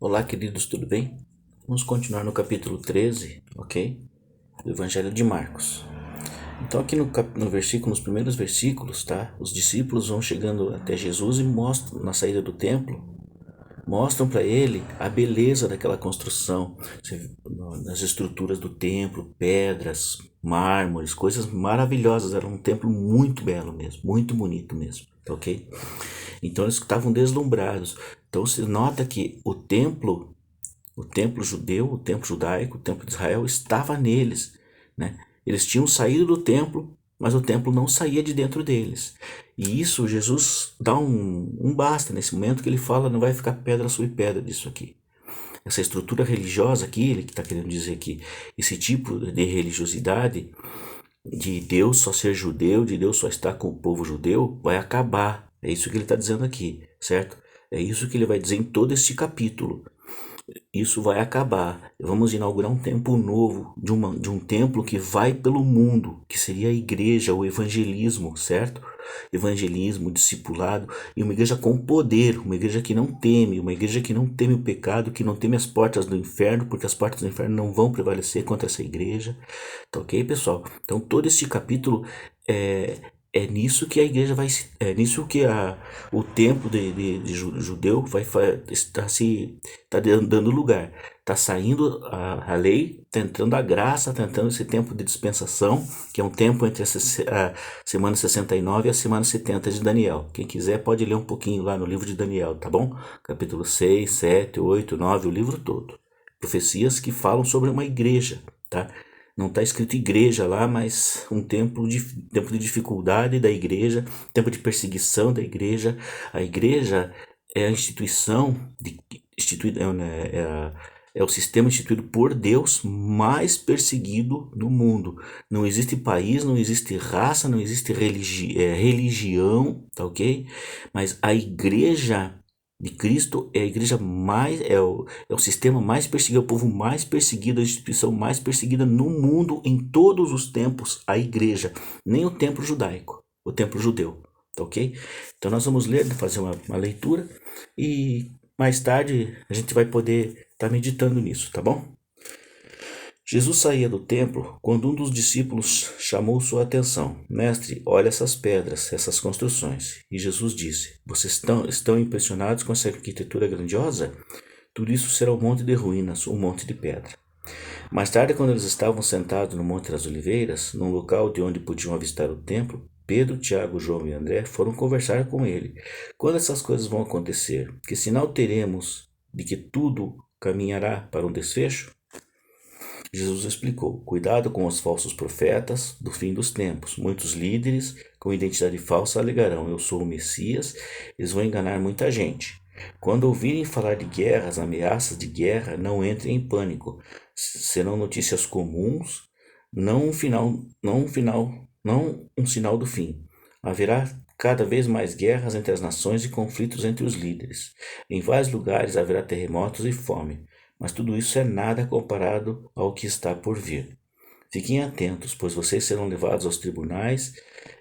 Olá, queridos, tudo bem? Vamos continuar no capítulo 13, ok? Do Evangelho de Marcos. Então, aqui no versículo, nos primeiros versículos, tá? Os discípulos vão chegando até Jesus e mostram, na saída do templo, mostram para ele a beleza daquela construção, nas estruturas do templo, pedras, mármores, coisas maravilhosas. Era um templo muito belo mesmo, muito bonito mesmo, tá ok? Então, eles estavam deslumbrados. Então, se nota que o templo judeu, o templo judaico, o templo de Israel estava neles, né? Eles tinham saído do templo, mas o templo não saía de dentro deles. E isso Jesus dá um basta nesse momento que ele fala, não vai ficar pedra sobre pedra disso aqui. Essa estrutura religiosa aqui, ele está querendo dizer que esse tipo de religiosidade, de Deus só ser judeu, de Deus só estar com o povo judeu, vai acabar. É isso que ele está dizendo aqui, certo? É isso que ele vai dizer em todo este capítulo. Isso vai acabar. Vamos inaugurar um tempo novo, de um templo que vai pelo mundo, que seria a igreja, o evangelismo, certo? Evangelismo, discipulado, e uma igreja com poder, uma igreja que não teme, uma igreja que não teme o pecado, que não teme as portas do inferno, porque as portas do inferno não vão prevalecer contra essa igreja. Tá ok, pessoal? Então todo este capítulo é nisso que a igreja vai, é nisso que o templo de judeu está dando lugar. Está saindo a lei, está entrando a graça, está entrando esse tempo de dispensação, que é um tempo entre a semana 69 e a semana 70 de Daniel. Quem quiser pode ler um pouquinho lá no livro de Daniel, tá bom? Capítulo 6, 7, 8, 9, o livro todo. Profecias que falam sobre uma igreja, tá? Não está escrito igreja lá, mas um tempo de dificuldade da igreja, tempo de perseguição da igreja. A igreja é a instituição, é o sistema instituído por Deus mais perseguido do mundo. Não existe país, não existe raça, não existe religião, tá ok? Mas a igreja de Cristo é a igreja mais, é o sistema mais perseguido, é o povo mais perseguido, a instituição mais perseguida no mundo em todos os tempos, a igreja, nem o templo judaico, o templo judeu, tá ok? Então nós vamos ler, fazer uma leitura e mais tarde a gente vai poder estar meditando nisso, tá bom? Jesus saía do templo quando um dos discípulos chamou sua atenção. Mestre, olha essas pedras, essas construções. E Jesus disse, vocês estão impressionados com essa arquitetura grandiosa? Tudo isso será um monte de ruínas, um monte de pedra. Mais tarde, quando eles estavam sentados no Monte das Oliveiras, num local de onde podiam avistar o templo, Pedro, Tiago, João e André foram conversar com ele. Quando essas coisas vão acontecer? Que sinal teremos de que tudo caminhará para um desfecho? Jesus explicou: cuidado com os falsos profetas do fim dos tempos. Muitos líderes com identidade falsa alegarão: eu sou o Messias. Eles vão enganar muita gente. Quando ouvirem falar de guerras, ameaças de guerra, não entrem em pânico. Serão notícias comuns, não um sinal do fim. Haverá cada vez mais guerras entre as nações e conflitos entre os líderes. Em vários lugares haverá terremotos e fome. Mas tudo isso é nada comparado ao que está por vir. Fiquem atentos, pois vocês serão levados aos tribunais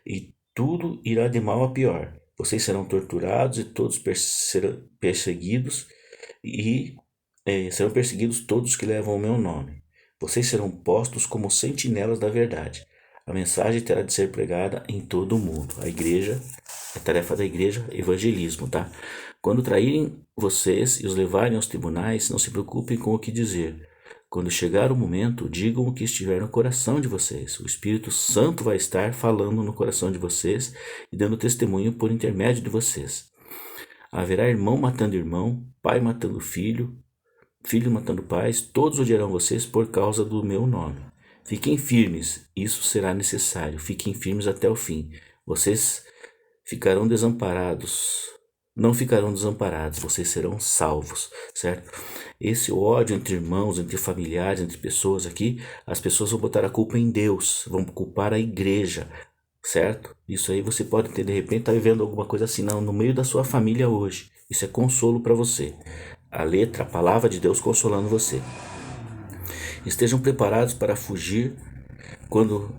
e tudo irá de mal a pior. Vocês serão torturados e todos serão perseguidos e serão perseguidos todos que levam o meu nome. Vocês serão postos como sentinelas da verdade. A mensagem terá de ser pregada em todo o mundo. A tarefa da igreja, evangelismo, tá? Quando traírem vocês e os levarem aos tribunais, não se preocupem com o que dizer. Quando chegar o momento, digam o que estiver no coração de vocês. O Espírito Santo vai estar falando no coração de vocês e dando testemunho por intermédio de vocês. Haverá irmão matando irmão, pai matando filho, filho matando pais, todos odiarão vocês por causa do meu nome. Fiquem firmes, isso será necessário. Fiquem firmes até o fim. Vocês ficarão desamparados. Não ficarão desamparados, vocês serão salvos, certo? Esse ódio entre irmãos, entre familiares, entre pessoas aqui, as pessoas vão botar a culpa em Deus, vão culpar a igreja, certo? Isso aí você pode ter, de repente, tá vivendo alguma coisa assim no meio da sua família hoje. Isso é consolo para você. A letra, a palavra de Deus consolando você. Estejam preparados para fugir quando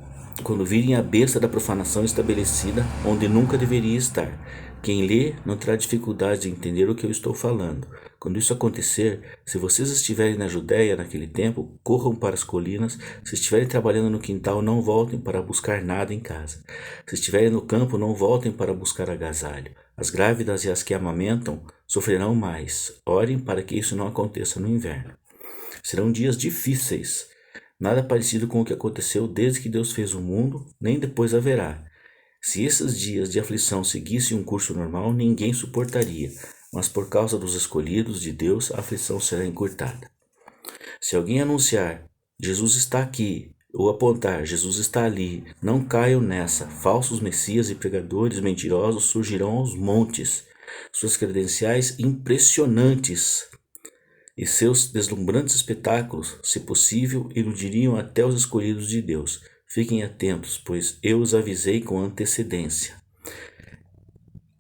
virem a besta da profanação estabelecida onde nunca deveria estar. Quem lê não terá dificuldade de entender o que eu estou falando. Quando isso acontecer, se vocês estiverem na Judéia naquele tempo, corram para as colinas. Se estiverem trabalhando no quintal, não voltem para buscar nada em casa. Se estiverem no campo, não voltem para buscar agasalho. As grávidas e as que amamentam sofrerão mais. Orem para que isso não aconteça no inverno. Serão dias difíceis. Nada parecido com o que aconteceu desde que Deus fez o mundo, nem depois haverá. Se esses dias de aflição seguissem um curso normal, ninguém suportaria, mas por causa dos escolhidos de Deus, a aflição será encurtada. Se alguém anunciar, Jesus está aqui, ou apontar, Jesus está ali, não caiam nessa. Falsos messias e pregadores mentirosos surgirão aos montes. Suas credenciais impressionantes e seus deslumbrantes espetáculos, se possível, iludiriam até os escolhidos de Deus. Fiquem atentos, pois eu os avisei com antecedência.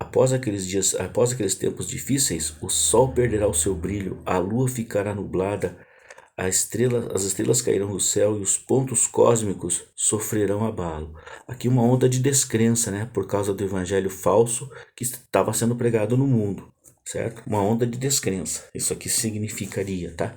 Após aqueles tempos difíceis, o sol perderá o seu brilho, a lua ficará nublada, as estrelas cairão do céu e os pontos cósmicos sofrerão abalo. Aqui uma onda de descrença, né, por causa do evangelho falso que estava sendo pregado no mundo, certo? Uma onda de descrença. Isso aqui significaria, tá?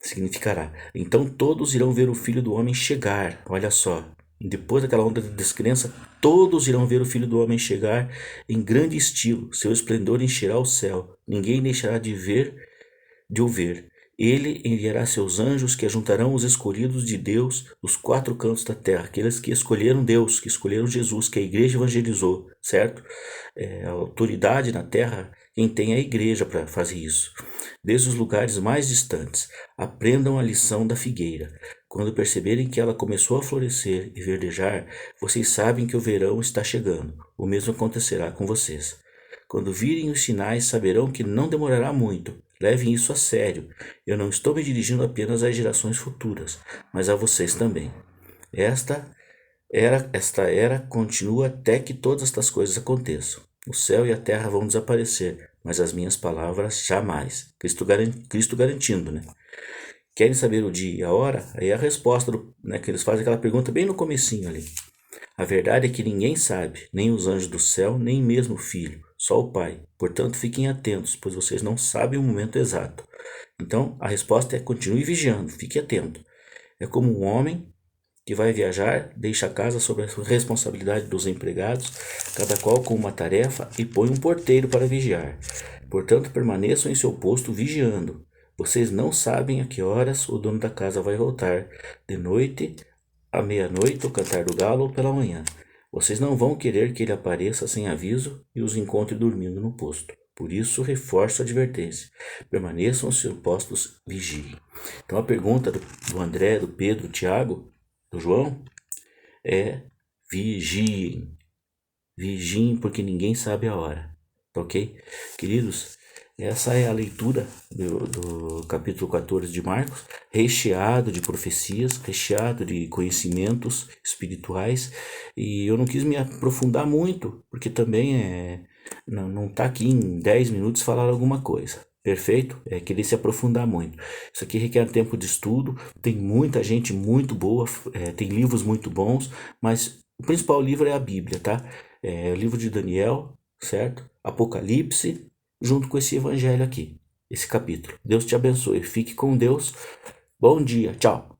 Significará. Então todos irão ver o Filho do Homem chegar. Olha só. Depois daquela onda de descrença, todos irão ver o Filho do Homem chegar em grande estilo. Seu esplendor encherá o céu. Ninguém deixará de o ver. Ele enviará seus anjos que ajuntarão os escolhidos de Deus dos quatro cantos da terra, aqueles que escolheram Deus, que escolheram Jesus, que a igreja evangelizou, certo? A autoridade na terra, quem tem é a igreja para fazer isso. Desde os lugares mais distantes, aprendam a lição da figueira. Quando perceberem que ela começou a florescer e verdejar, vocês sabem que o verão está chegando. O mesmo acontecerá com vocês. Quando virem os sinais, saberão que não demorará muito. Levem isso a sério. Eu não estou me dirigindo apenas às gerações futuras, mas a vocês também. Esta era continua até que todas estas coisas aconteçam. O céu e a terra vão desaparecer, mas as minhas palavras jamais. Cristo garantindo, né? Querem saber o dia e a hora? Aí a resposta, né, que eles fazem aquela pergunta bem no comecinho ali. A verdade é que ninguém sabe, nem os anjos do céu, nem mesmo o Filho, só o Pai. Portanto, fiquem atentos, pois vocês não sabem o momento exato. Então, a resposta é: continue vigiando, fique atento. É como um homem que vai viajar, deixa a casa sob a responsabilidade dos empregados, cada qual com uma tarefa, e põe um porteiro para vigiar. Portanto, permaneçam em seu posto vigiando. Vocês não sabem a que horas o dono da casa vai voltar, de noite, à meia-noite, ou cantar do galo, ou pela manhã. Vocês não vão querer que ele apareça sem aviso e os encontre dormindo no posto. Por isso, reforço a advertência. Permaneçam os seus postos, vigiem. Então, a pergunta do André, do Pedro, do Tiago, do João, é: vigiem. Vigiem, porque ninguém sabe a hora. Ok? Queridos, essa é a leitura do capítulo 14 de Marcos, recheado de profecias, recheado de conhecimentos espirituais, e eu não quis me aprofundar muito, porque também não está aqui em 10 minutos falar alguma coisa. Perfeito? É querer se aprofundar muito. Isso aqui requer tempo de estudo, tem muita gente muito boa, tem livros muito bons, mas o principal livro é a Bíblia, tá? É o livro de Daniel, certo? Apocalipse, junto com esse evangelho aqui, esse capítulo. Deus te abençoe, fique com Deus. Bom dia, tchau.